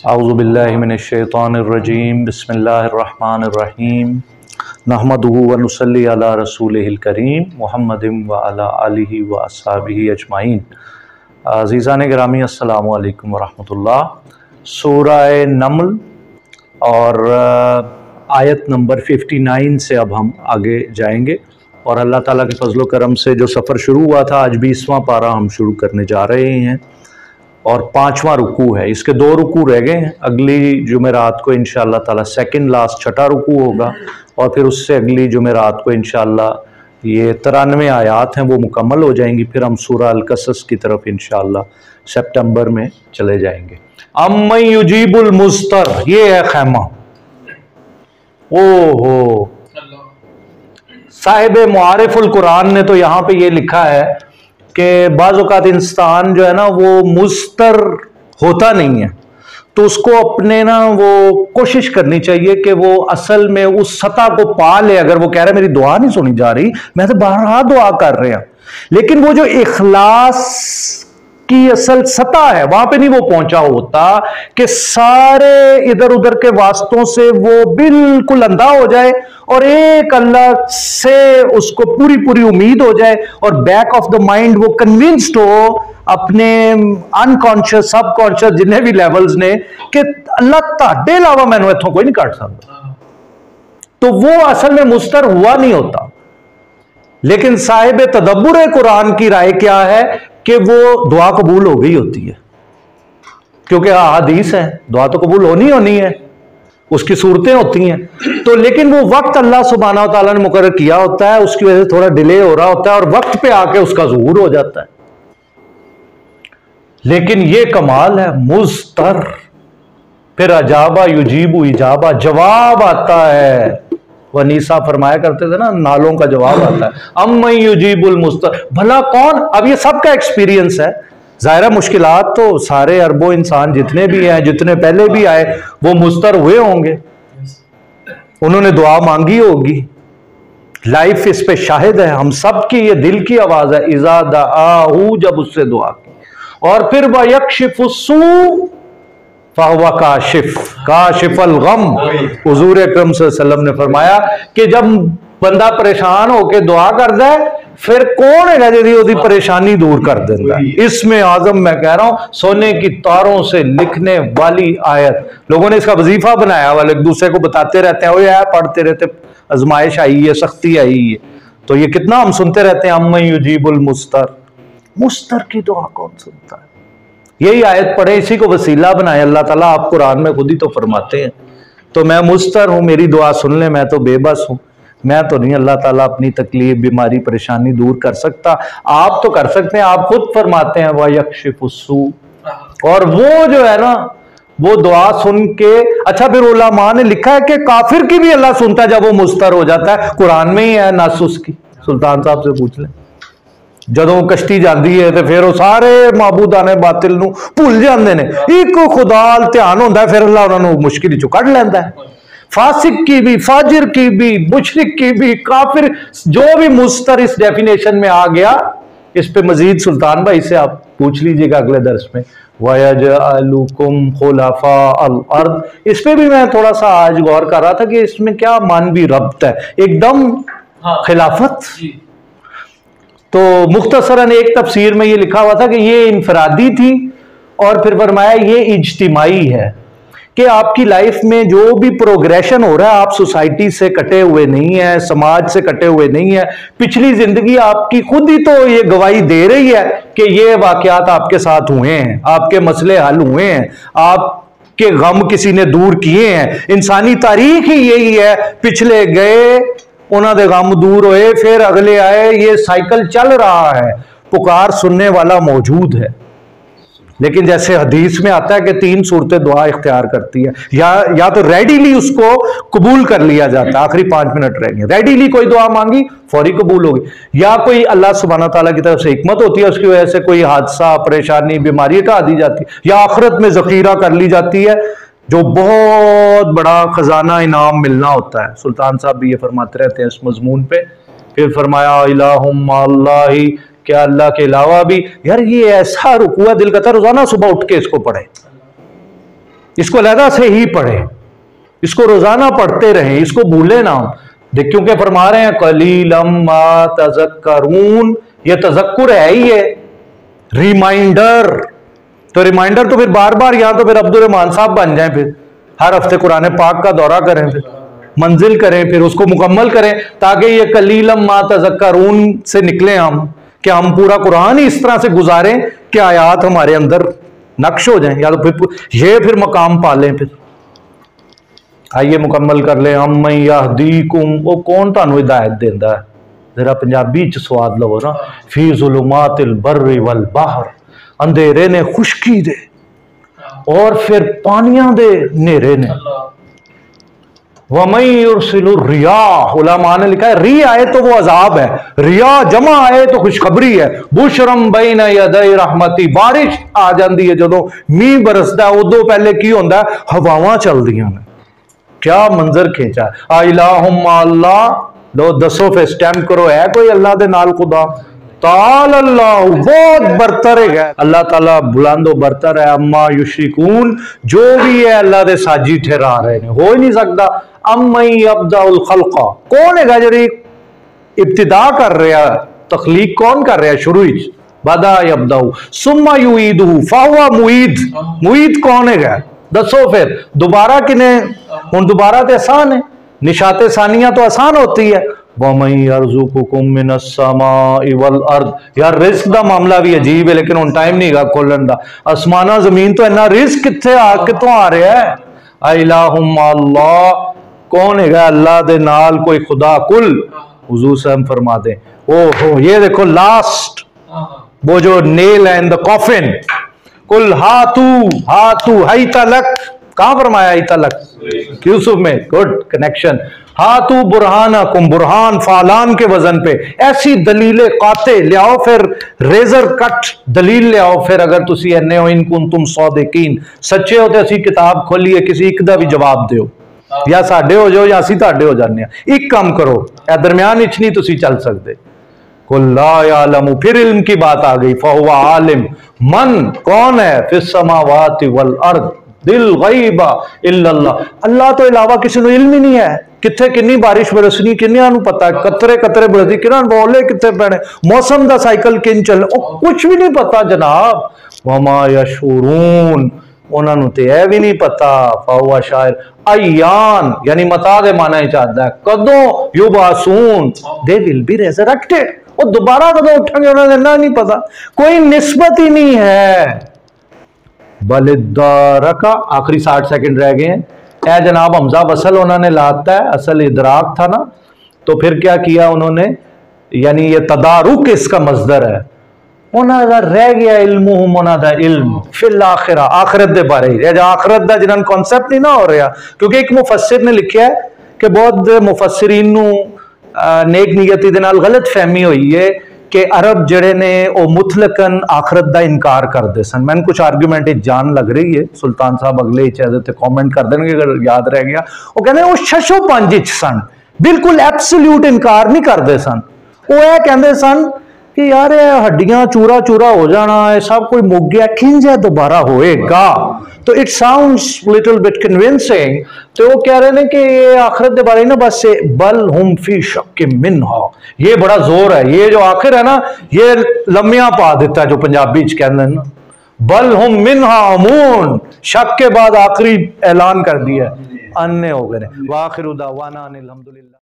अऊज़ु बिल्लाहि मिनश्शैतानिर्रजीम बिस्मिल्लाहिर्रहमानिर्रहीम नहमदुहु व नुसल्ली अला रसूलिहिल करीम मुहम्मदिन व अला आलिहि व अस्हाबिहि अजमाइन। अज़ीज़ान गिरामी अस्सलामु अलैकुम व रहमतुल्लाह। सूरह नमल और आयत नंबर 59 से अब हम आगे जाएंगे और अल्लाह ताला के फजलो करम से जो सफ़र शुरू हुआ था आज 20वां पारा हम शुरू करने जा रहे हैं और 5वां रुकू है। इसके 2 रुकू रह गए हैं। अगली जुमेरात को इंशाअल्लाह ताला सेकंड लास्ट 6ठा रुकू होगा और फिर उससे अगली जुमेरात को इंशाअल्लाह ये 93 आयात हैं वो मुकम्मल हो जाएंगी। फिर हम सूरह अल-कसस की तरफ इंशाअल्लाह सितंबर में चले जाएंगे। अम्मन युजीबुल मुज़तर, ये है खैमा। ओहो, साहिब मुआरिफुल कुरान ने तो यहाँ पे ये लिखा है कि बाज़ औक़ात इंसान जो है ना वो मुस्तर होता नहीं है, तो उसको अपने ना वो कोशिश करनी चाहिए कि वो असल में उस सतह को पा ले। अगर वो कह रहा है मेरी दुआ नहीं सुनी जा रही, मैं तो बारहा दुआ कर रहे हैं, लेकिन वो जो इखलास की असल सतह है वहां पे नहीं वो पहुंचा होता कि सारे इधर उधर के वास्तों से वो बिल्कुल अंधा हो जाए और एक अल्लाह से उसको पूरी पूरी उम्मीद हो जाए और बैक ऑफ द माइंड वो कन्विंस्ड हो अपने अनकॉन्शियस सबकॉन्शियस जिन्ने भी लेवल्स ने कि अल्लाह ताडे अलावा मैनू इत्थों कोई नहीं कट सकता, तो वो असल में मुस्तर हुआ नहीं होता। लेकिन साहिब तदब्बुर कुरान की राय क्या है कि वो दुआ कबूल हो गई होती है, क्योंकि हदीस है दुआ तो कबूल होनी है, उसकी सूरतें होती हैं। तो लेकिन वो वक्त अल्लाह सुब्हानहू व तआला ने मुकर्रर किया होता है, उसकी वजह से थोड़ा डिले हो रहा होता है और वक्त पे आके उसका ज़ुहूर हो जाता है। लेकिन ये कमाल है मुस्तर, फिर अजाबा युजीबु इजाबा, जवाब आता है। वनीसा फरमाया करते थे ना, नालों का जवाब आता है। अम्मन युजीबुल मुस्तर, भला कौन? अब ये सबका एक्सपीरियंस है, ज़ाहिर मुश्किलात तो सारे अरबों इंसान जितने भी हैं, जितने पहले भी आए वो मुस्तर हुए होंगे, उन्होंने दुआ मांगी होगी। लाइफ इस पे शाहिद है, हम सब की ये दिल की आवाज है, इज़ा दआहू, जब उससे दुआ की। और फिर वयक्शिफुस्सू फाहुवा काशिफल गम। हुजूर अकरम सल्लल्लाहु अलैहि वसल्लम ने फरमाया कि जब बंदा परेशान होकर दुआ करता है फिर कौन है जी उसकी परेशानी दूर कर देता है। इसमें आजम मैं कह रहा हूं सोने की तारों से लिखने वाली आयत, लोगों ने इसका वजीफा बनाया वाले एक दूसरे को बताते रहते हैं, वो यार पढ़ते रहते, आजमाइश आई है, सख्ती आई है, तो ये कितना हम सुनते रहते हैं। अम्मन युजीबुल मुस्तर, मुस्तर की दुआ कौन सुनता है? यही आयत पढ़े, इसी को वसीला बनाए। अल्लाह ताला आप कुरान में खुद ही तो फरमाते हैं, तो मैं मुस्तर हूं, मेरी दुआ सुन ले, मैं तो बेबस हूं, मैं तो नहीं। अल्लाह ताला अपनी तकलीफ बीमारी परेशानी दूर कर सकता, आप तो कर सकते हैं। आप खुद फरमाते हैं वयक्शिफुस्सू, और वो जो है ना वो दुआ सुन के, अच्छा फिर उलमा ने लिखा है कि काफिर की भी अल्लाह सुनता है जब वो मुस्तर हो जाता है। कुरान में ही है नस उसकी, सुल्तान साहब से पूछ लें। ਜਦੋਂ कश्ती जाती है तो फिर वो सारे माबूदा ने बातिल नूं भुल जाते हैं, एक खुदा ध्यान होता है, फिर अल्लाह उन्होंने मुश्किल चों कढ़ लैंदा है। फासिक की भी, फाजिर की भी, मुशरिक की भी, काफिर जो भी मुस्तर इस डेफिनेशन में आ गया, इस पे मजीद सुल्तान भाई से आप पूछ लीजिएगा अगले दर्स में। वयजअलुकुम खुलफा अल अर्द, इस पे भी मैं थोड़ा सा आज गौर कर रहा था कि इसमें क्या मानवी रब्त है, एकदम खिलाफत। तो मुख्तसरन एक तफसीर में ये लिखा हुआ था कि ये इनफरादी थी और फिर फरमाया ये इज्तिमाई है, कि आपकी लाइफ में जो भी प्रोग्रेशन हो रहा है आप सोसाइटी से कटे हुए नहीं है, समाज से कटे हुए नहीं है। पिछली जिंदगी आपकी खुद ही तो ये गवाही दे रही है कि ये वाकयात आपके साथ हुए हैं, आपके मसले हल हुए हैं, आपके गम किसी ने दूर किए हैं। इंसानी तारीख ही यही है, पिछले गए उन्होंने गम दूर हुए, फिर अगले आए, ये साइकिल चल रहा है। पुकार सुनने वाला मौजूद है, लेकिन जैसे हदीस में आता है कि 3 सूरतें दुआ इख्तियार करती है, या तो रेडीली उसको कबूल कर लिया जाता है, आखिरी 5 मिनट रहेंगे, रेडीली कोई दुआ मांगी फौरी कबूल होगी, या कोई अल्लाह सुब्हानहू व तआला की तरफ से हिकमत होती है, उसकी वजह से कोई हादसा परेशानी बीमारी हटा दी जाती है, या आखिरत में जखीरा कर ली जाती है, जो बहुत बड़ा खजाना इनाम मिलना होता है। सुल्तान साहब भी ये फरमाते रहते हैं इस मजमून पे। फिर फरमाया इलाहुम्मा अल्लाही, क्या अल्लाह के अलावा भी। यार ये ऐसा रुकू है, दिल करता है रोजाना सुबह उठ के इसको पढ़े। اس کو علیحدہ سے ہی پڑھیں، اس کو روزانہ پڑھتے رہیں، اس کو بھولے نہ. کیونکہ فرما رہے ہیں قلیلا ما تذکرون، یہ تذکر ہے ہی ہے، ریمائنڈر. تو ریمائنڈر تو پھر بار بار یہاں تو پھر عبد الرحمان صاحب بن جائیں، پھر ہر ہفتے قرآن پاک کا دورہ کریں، پھر منزل کریں، پھر اس کو مکمل کریں، تاکہ یہ قلیلا ما تذکرون سے نکلیں ہم، کہ ہم پورا قرآن ہی اس طرح سے گزاریں کہ آیات ہمارے اندر نقش ہو جائیں، یا تو پھر مقام پالیں. پھر آئیے مکمل کر لیں. امن یہدیکم، وہ کون تانوں ہدایت دیندا ہے؟ ذرا پنجابی چ سواد لو نا. فی ظلمات البر والبحر، اندھیرے نے خشکی دے اور پھر پانیاں دے نیرے نے. وَمَن يُرْسِلُ الرِّيَاحَ، علماء نے لکھا ہے ری آئے تو وہ عذاب ہے، ریاح جمع آئے تو خوشخبری ہے. بُشْرًا بَيْنَ يَدَيْ رَحْمَتِ، بارش آ جاندی ہے جدوں میہ برسدا ہے، ادوں پہلے کی ہوندا ہے؟ ہواواں چلدیاں نے. کیا منظر کھینچا ہے. الہ مع اللہ، لو دسو پھر سٹیمپ کرو، ہے کوئی اللہ دے نال خدا؟ تعالی اللہ، بہت برتر ہے اللہ تعالیٰ، بلند و برتر ہے. اما یشرکون، جو بھی ہے اللہ دے ساجی ٹھہرا رہے ہیں، ہو ہی نہیں سکتا. امن یبدأ الخلق، کون ہے گا جڑی ابتدا کر رہا ہے؟ تخلیق کون کر رہا ہے شروع ہی؟ بدا یبدأ ثم یعیدہ فہو معید. معید کون ہے گا؟ دسو پھر دوبارہ کنے؟ ہن دوبارہ تے آسان ہے، نشات ثانیہ تو آسان ہوتی ہے. وَمَن يَرْزُقُكُم مِّنَ السَّمَاءِ وَالْأَرْضِ، یار رزق دا معاملہ بھی عجیب ہے، لیکن ہن ٹائم نہیں گا کھولن دا. آسمانہ زمین تو اتنا رزق کتوں آ رہا ہے؟ الہ مع اللہ، کون ہے گا اللہ دے نال کوئی خدا؟ کل، حضور صلی اللہ علیہ وسلم فرما دیں. اوہو، یہ دیکھو لاسٹ وہ جو نیل ہے ان دا کافن. کل ہاتو ہیتا لک، کہاں فرمایا ہیتا لک؟ یوسف میں. Good connection. ہاتو برہانکم، برہان فالان کے وزن پہ ایسی دلیل قاطع لیاؤ، پھر ریزر کٹ دلیل لیاؤ. پھر اگر تسی اینے ہو ان کنتم صادقین، سچے ہوتے اسی کتاب کھولیے، کسی ایک دا بھی جواب دیو، یا ساڈے ہو جاؤ یا اسی تاڈے ہو جانے ہیں. ایک کام کرو، اے درمیان اچ نہیں تسی چل سکتے. قل لا یعلم، پھر علم کی بات آ گئی. فہو عالم، من کون ہے؟ فی السماوات والارض بالغیب الا اللہ، اللہ تو علاوہ کسی نے علم ہی نہیں ہے. کتنے کنی بارش برسنی کنیا نو پتا ہے، قطرے قطرے برسنی کنیا بولے کتنے پینے، موسم دا سائیکل کن چلے، کچھ بھی نہیں پتا جناب. وما یشعرون، انہاں نو تے اے بھی نہیں پتا. فہو شاعر ایان، یعنی متا دے معنی چاہتا ہے کدوں یبعثون، دے ول بی ریزریکٹڈ، وہ دوبارہ کدوں اٹھیں گے انہوں نے نہیں پتا، کوئی نسبت ہی نہیں ہے. بل ادارکا، آخری 60 سیکنڈ رہ گئے ہیں. اے جناب حمزہ وصل انہوں نے لاتا ہے، اصل ادراک تھا نا، تو پھر کیا کیا انہوں نے؟ یعنی یہ تدارک اس کا مصدر ہے. انہوں دا رہ گیا علمہم، انہوں دا علم فی الاخرہ، آخرت دے بارے. یہ جو آخرت دا جنہاں کانسیپٹ نہیں نہ ہو رہا، کیونکہ ایک مفسر نے لکھیا ہے کہ بہت مفسرین نو نیک نیتی دے نال غلط فہمی ہوئی ہے کہ عرب جڑے نے او مطلقاً آخرت دا انکار کر دے سن. میں نے کچھ آرگیومنٹ جان لگ رہی ہے، سلطان صاحب اگلے چاہتے تے کومنٹ کر دیں گے اگر یاد رہ گیا. وہ کہتے ہیں وہ 605 سن، بالکل ایبسلیوٹ انکار نہیں کر دے سن. وہ یہ کہندے سن کہ یار ہڈیاں چورا چورا ہو جانا ہے، سب کوئی مک گیا، کھنجا دوبارہ ہوئے گا. تو it sounds little bit convincing. تو وہ کہہ رہے ہیں کہ یہ آخرت دے بارے نا بس بل ہم فی شک منہا، یہ بڑا زور ہے، یہ جو آخر ہے نا یہ لمیاں پا دیتا ہے جو پنجابی چ کہندے ہیں نا، بل ہم منہا امون، شک کے بعد آخری اعلان کر دیا، انے ہو گئے. وآخر دعوانا ان الحمدللہ.